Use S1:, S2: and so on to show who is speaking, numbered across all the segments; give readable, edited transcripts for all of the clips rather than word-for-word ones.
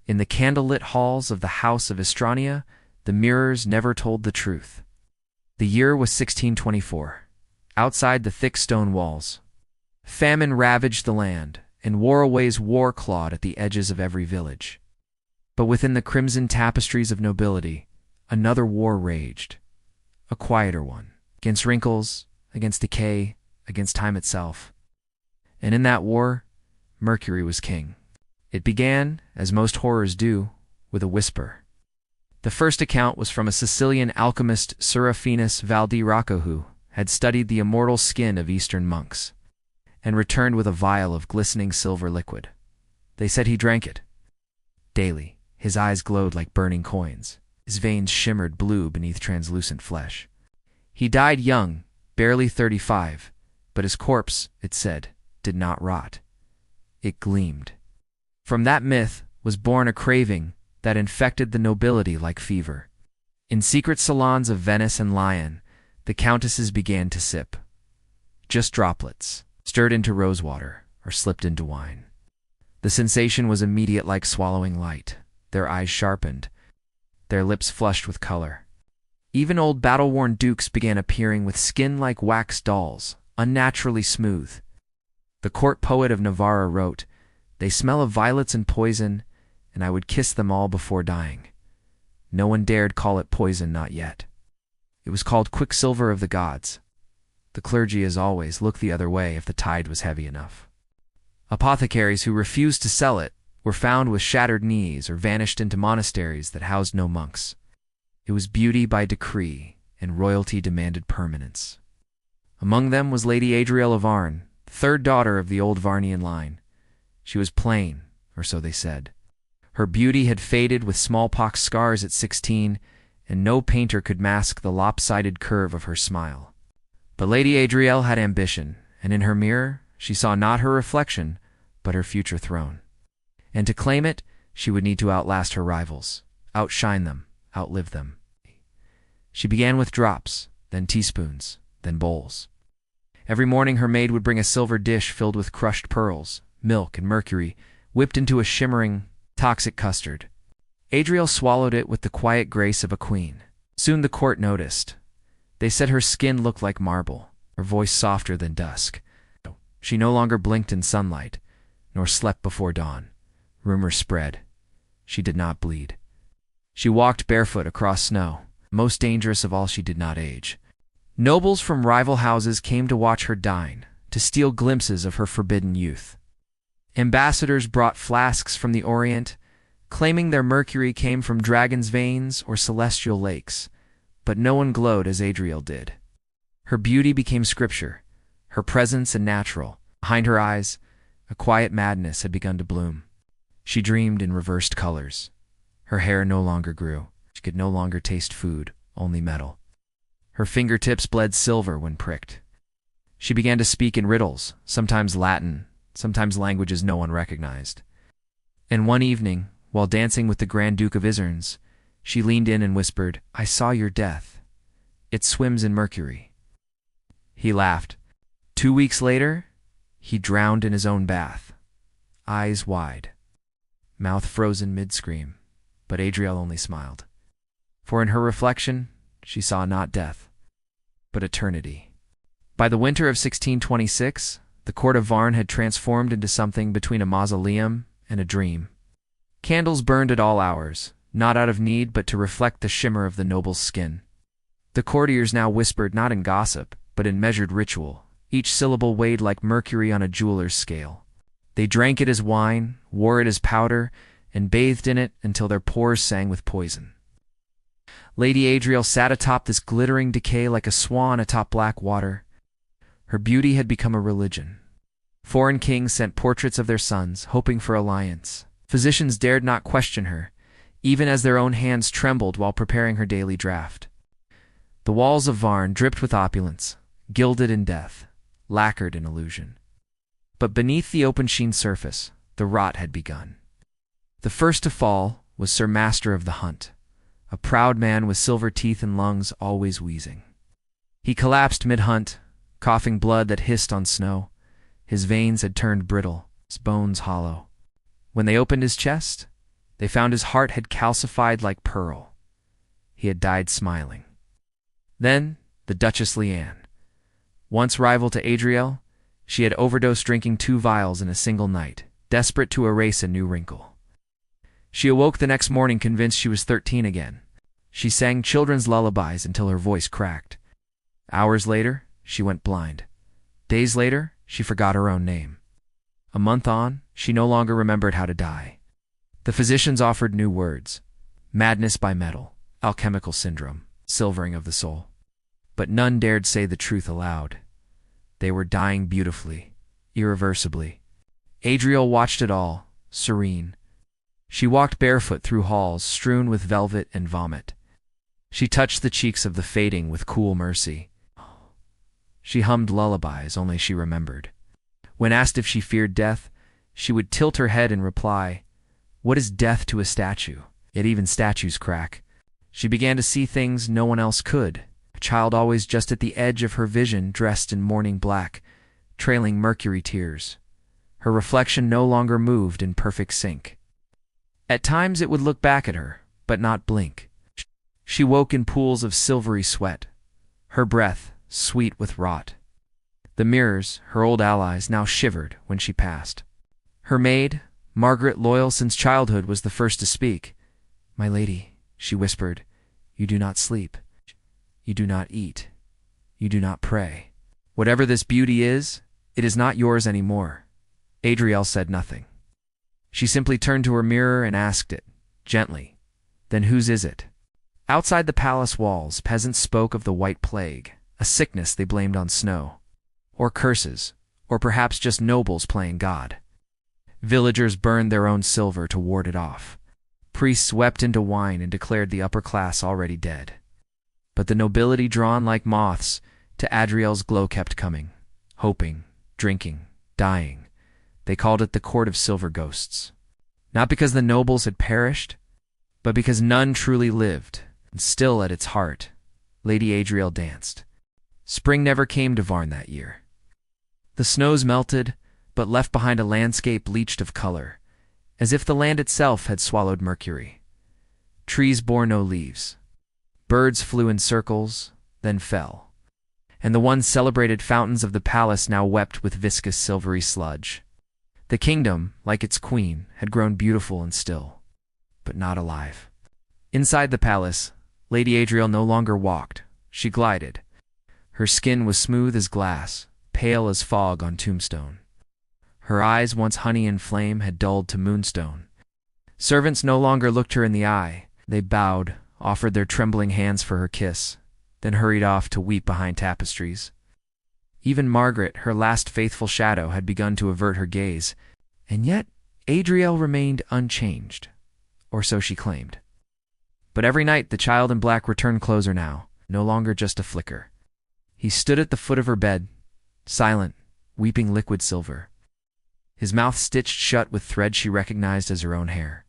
S1: In the candlelit halls of the house of Estrania, the mirrors never told the truth. The year was 1624. Outside the thick stone walls, famine ravaged the land, and war-aways war clawed at the edges of every village. But within the crimson tapestries of nobility, another war raged. A quieter one, against wrinkles, against decay, against time itself. And in that war, Mercury was king. It began, as most horrors do, with a whisper. The first account was from a Sicilian alchemist, Seraphinus Valdi-Rocco, who had studied the immortal skin of Eastern monks, and returned with a vial of glistening silver liquid. They said he drank it daily. His eyes glowed like burning coins. His veins shimmered blue beneath translucent flesh. He died young, barely 35, but his corpse, it said, did not rot. It gleamed. From that myth was born a craving that infected the nobility like fever. In secret salons of Venice and Lyon, the countesses began to sip. Just droplets, stirred into rosewater or slipped into wine. The sensation was immediate, like swallowing light. Their eyes sharpened, their lips flushed with color. Even old battle-worn dukes began appearing with skin like wax dolls, unnaturally smooth. The court poet of Navarra wrote, "They smell of violets and poison, and I would kiss them all before dying." No one dared call it poison, not yet. It was called quicksilver of the gods. The clergy, as always, looked the other way if the tide was heavy enough. Apothecaries who refused to sell it were found with shattered knees or vanished into monasteries that housed no monks. It was beauty by decree, and royalty demanded permanence. Among them was Lady Adrielle of Arn, third daughter of the old Varnian line. She was plain, or so they said. Her beauty had faded with smallpox scars at 16, and no painter could mask the lopsided curve of her smile. But Lady Adrielle had ambition, and in her mirror she saw not her reflection, but her future throne. And to claim it, she would need to outlast her rivals, outshine them, outlive them. She began with drops, then teaspoons, then bowls. Every morning her maid would bring a silver dish filled with crushed pearls, milk, and mercury, whipped into a shimmering, toxic custard. Adrielle swallowed it with the quiet grace of a queen. Soon the court noticed. They said her skin looked like marble, her voice softer than dusk. She no longer blinked in sunlight, nor slept before dawn. Rumors spread. She did not bleed. She walked barefoot across snow. Most dangerous of all, she did not age. Nobles from rival houses came to watch her dine, to steal glimpses of her forbidden youth. Ambassadors brought flasks from the Orient, claiming their mercury came from dragons' veins or celestial lakes, but no one glowed as Adrielle did. Her beauty became scripture, her presence a natural. Behind her eyes, a quiet madness had begun to bloom. She dreamed in reversed colors. Her hair no longer grew. She could no longer taste food, only metal. Her fingertips bled silver when pricked. She began to speak in riddles, sometimes Latin, sometimes languages no one recognized. And one evening, while dancing with the Grand Duke of Izerns, she leaned in and whispered, "I saw your death. It swims in mercury." He laughed. 2 weeks later, he drowned in his own bath, eyes wide, mouth frozen mid-scream, but Adrielle only smiled. For in her reflection, she saw not death, but eternity. By the winter of 1626, the court of Varn had transformed into something between a mausoleum and a dream. Candles burned at all hours, not out of need but to reflect the shimmer of the noble's skin. The courtiers now whispered not in gossip, but in measured ritual, each syllable weighed like mercury on a jeweler's scale. They drank it as wine, wore it as powder, and bathed in it until their pores sang with poison. Lady Adrielle sat atop this glittering decay like a swan atop black water. Her beauty had become a religion. Foreign kings sent portraits of their sons, hoping for alliance. Physicians dared not question her, even as their own hands trembled while preparing her daily draught. The walls of Varn dripped with opulence, gilded in death, lacquered in illusion. But beneath the open-sheen surface, the rot had begun. The first to fall was Sir Master of the Hunt, a proud man with silver teeth and lungs always wheezing. He collapsed mid-hunt, coughing blood that hissed on snow. His veins had turned brittle, his bones hollow. When they opened his chest, They found his heart had calcified like pearl. He had died smiling. Then, the Duchess Leanne. Once rival to Adrielle, she had overdosed drinking 2 vials in a single night, desperate to erase a new wrinkle. She awoke the next morning convinced she was 13 again. She sang children's lullabies until her voice cracked. Hours later, she went blind. Days later, she forgot her own name. A month on, she no longer remembered how to die. The physicians offered new words: madness by metal, alchemical syndrome, silvering of the soul. But none dared say the truth aloud. They were dying beautifully, irreversibly. Adrielle watched it all, serene. She walked barefoot through halls strewn with velvet and vomit. She touched the cheeks of the fading with cool mercy. She hummed lullabies only she remembered. When asked if she feared death, she would tilt her head and reply, "What is death to a statue? Yet even statues crack." She began to see things no one else could. A child always just at the edge of her vision, dressed in mourning black, trailing Mercury tears. Her reflection no longer moved in perfect sync. At times it would look back at her, but not blink. She woke in pools of silvery sweat, her breath sweet with rot. The mirrors, her old allies, now shivered when she passed. Her maid, Margaret, loyal since childhood, was the first to speak. "My lady," she whispered, "you do not sleep. You do not eat. You do not pray. Whatever this beauty is, it is not yours anymore." Adrielle said nothing. She simply turned to her mirror and asked it, gently, "Then whose is it?" Outside the palace walls, peasants spoke of the White Plague, a sickness they blamed on snow, or curses, or perhaps just nobles playing God. Villagers burned their own silver to ward it off. Priests wept into wine and declared the upper class already dead. But the nobility, drawn like moths to Adrielle's glow, kept coming, hoping, drinking, dying. They called it the Court of Silver Ghosts. Not because the nobles had perished, but because none truly lived, and still at its heart, Lady Adrielle danced. Spring never came to Varn that year. The snows melted, but left behind a landscape bleached of color, as if the land itself had swallowed Mercury. Trees bore no leaves. Birds flew in circles, then fell. And the once celebrated fountains of the palace now wept with viscous silvery sludge. The kingdom, like its queen, had grown beautiful and still, but not alive. Inside the palace, Lady Adrielle no longer walked. She glided. Her skin was smooth as glass, pale as fog on tombstone. Her eyes, once honey and flame, had dulled to moonstone. Servants no longer looked her in the eye. They bowed, offered their trembling hands for her kiss, then hurried off to weep behind tapestries. Even Margaret, her last faithful shadow, had begun to avert her gaze, and yet Adrielle remained unchanged, or so she claimed. But every night the child in black returned closer now, no longer just a flicker. He stood at the foot of her bed, silent, weeping liquid silver. His mouth stitched shut with thread she recognized as her own hair.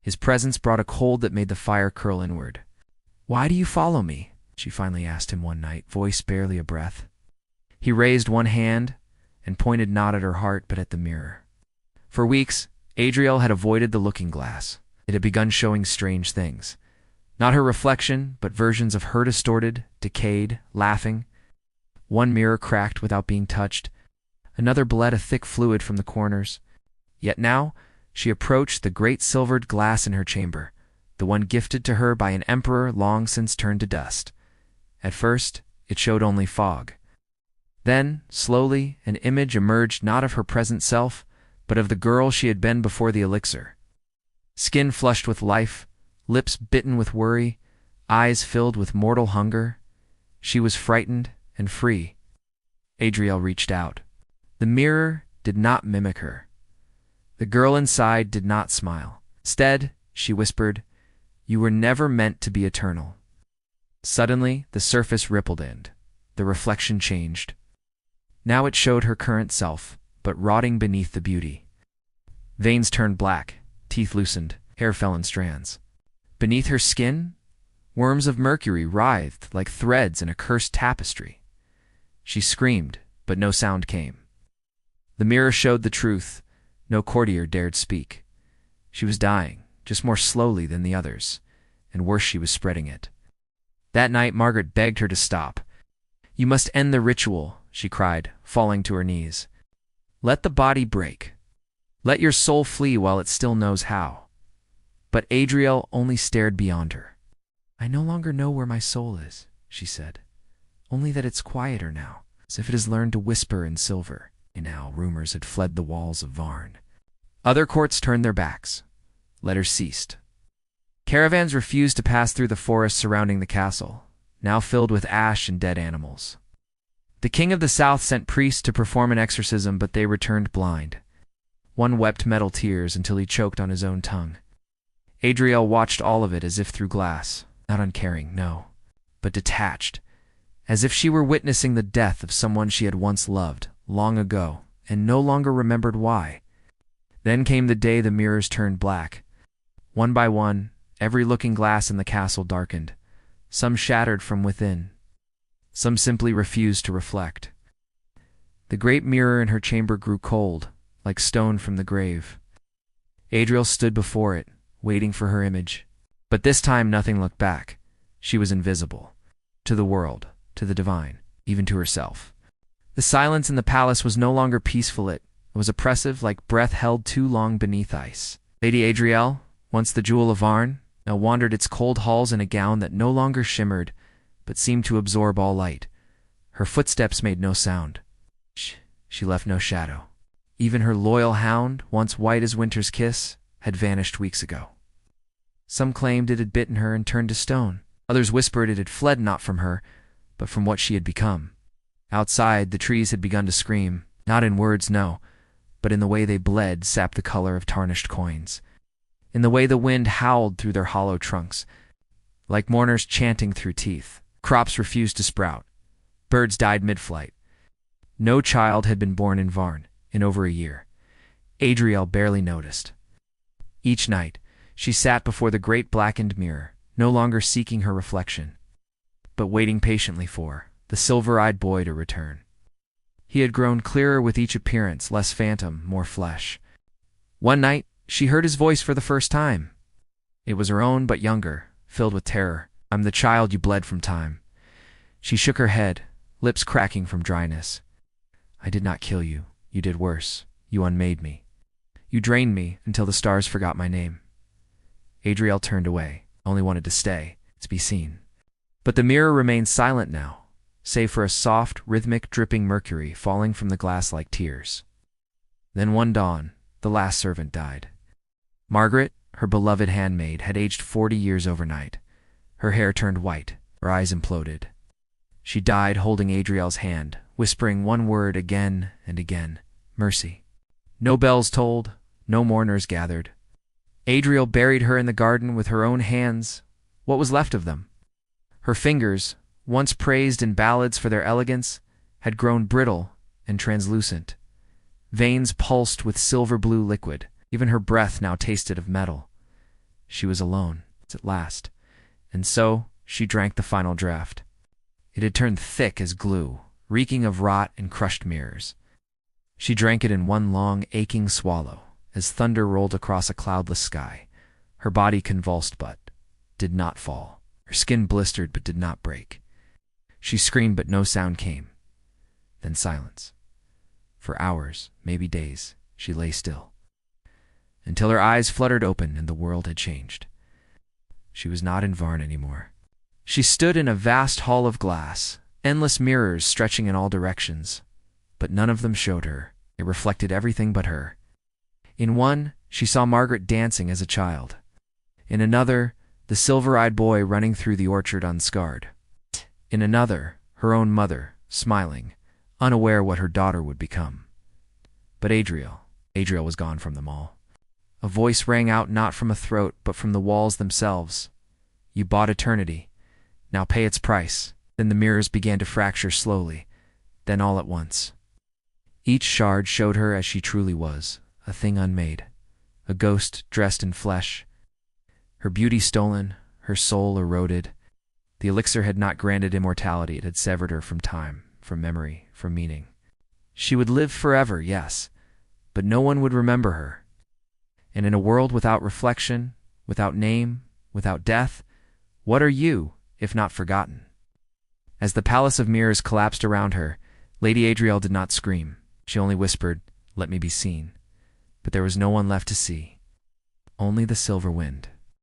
S1: His presence brought a cold that made the fire curl inward. "Why do you follow me?" she finally asked him one night, voice barely a breath. He raised one hand and pointed not at her heart but at the mirror. For weeks, Adrielle had avoided the looking glass. It had begun showing strange things. Not her reflection, but versions of her distorted, decayed, laughing. One mirror cracked without being touched. Another bled a thick fluid from the corners. Yet now, she approached the great silvered glass in her chamber, the one gifted to her by an emperor long since turned to dust. At first, it showed only fog. Then, slowly, an image emerged not of her present self, but of the girl she had been before the elixir. Skin flushed with life, lips bitten with worry, eyes filled with mortal hunger. She was frightened and free. Adrielle reached out. The mirror did not mimic her. The girl inside did not smile. Instead, she whispered, "You were never meant to be eternal." Suddenly, the surface rippled in. The reflection changed. Now it showed her current self, but rotting beneath the beauty. Veins turned black, teeth loosened, hair fell in strands. Beneath her skin, worms of mercury writhed like threads in a cursed tapestry. She screamed, but no sound came. The mirror showed the truth. No courtier dared speak. She was dying, just more slowly than the others, and worse, she was spreading it. That night, Margaret begged her to stop. "You must end the ritual," she cried, falling to her knees. "Let the body break. Let your soul flee while it still knows how." But Adrielle only stared beyond her. "I no longer know where my soul is," she said. "Only that it's quieter now, as if it has learned to whisper in silver." And now rumors had fled the walls of Varn. Other courts turned their backs. Letters ceased. Caravans refused to pass through the forest surrounding the castle, now filled with ash and dead animals. The king of the south sent priests to perform an exorcism, but they returned blind. One wept metal tears until he choked on his own tongue. Adrielle watched all of it as if through glass, not uncaring, no, but detached, as if she were witnessing the death of someone she had once loved, long ago, and no longer remembered why. Then came the day the mirrors turned black. One by one, every looking glass in the castle darkened. Some shattered from within. Some simply refused to reflect. The great mirror in her chamber grew cold, like stone from the grave. Adrielle stood before it, waiting for her image. But this time nothing looked back. She was invisible. To the world, to the divine, even to herself. The silence in the palace was no longer peaceful, it was oppressive, like breath held too long beneath ice. Lady Adrielle, once the jewel of Varn, now wandered its cold halls in a gown that no longer shimmered, but seemed to absorb all light. Her footsteps made no sound. She left no shadow. Even her loyal hound, once white as winter's kiss, had vanished weeks ago. Some claimed it had bitten her and turned to stone. Others whispered it had fled not from her, but from what she had become. Outside, the trees had begun to scream, not in words, no, but in the way they bled, sapped the color of tarnished coins. In the way the wind howled through their hollow trunks, like mourners chanting through teeth. Crops refused to sprout. Birds died mid-flight. No child had been born in Varn in over a year. Adrielle barely noticed. Each night, she sat before the great blackened mirror, no longer seeking her reflection, but waiting patiently for the silver-eyed boy to return. He had grown clearer with each appearance, less phantom, more flesh. One night, she heard his voice for the first time. It was her own, but younger, filled with terror. "I'm the child you bled from time." She shook her head, lips cracking from dryness. "I did not kill you. You did worse. You unmade me. You drained me until the stars forgot my name." Adrielle turned away, only wanted to stay, to be seen. But the mirror remained silent now, save for a soft, rhythmic, dripping mercury falling from the glass like tears. Then one dawn, the last servant died. Margaret, her beloved handmaid, had aged 40 years overnight. Her hair turned white, her eyes imploded. She died holding Adrielle's hand, whispering one word again and again: mercy. No bells tolled, no mourners gathered. Adrielle buried her in the garden with her own hands, what was left of them. Her fingers, once praised in ballads for their elegance, had grown brittle and translucent. Veins pulsed with silver-blue liquid. Even her breath now tasted of metal. She was alone, at last, and so she drank the final draught. It had turned thick as glue, reeking of rot and crushed mirrors. She drank it in one long, aching swallow, as thunder rolled across a cloudless sky. Her body convulsed but did not fall. Her skin blistered but did not break. She screamed but no sound came. Then silence. For hours, maybe days, she lay still, until her eyes fluttered open and the world had changed. She was not in Varn anymore. She stood in a vast hall of glass, endless mirrors stretching in all directions, but none of them showed her. They reflected everything but her. In one, she saw Margaret dancing as a child. In another, the silver-eyed boy running through the orchard unscarred. In another, her own mother, smiling, unaware what her daughter would become. But Adrielle was gone from them all. A voice rang out not from a throat, but from the walls themselves. "You bought eternity. Now pay its price." Then the mirrors began to fracture slowly, then all at once. Each shard showed her as she truly was, a thing unmade, a ghost dressed in flesh. Her beauty stolen, her soul eroded. The elixir had not granted immortality, it had severed her from time, from memory, from meaning. She would live forever, yes, but no one would remember her. And in a world without reflection, without name, without death, what are you, if not forgotten? As the palace of mirrors collapsed around her, Lady Adrielle did not scream. She only whispered, "Let me be seen." But there was no one left to see, only the silver wind.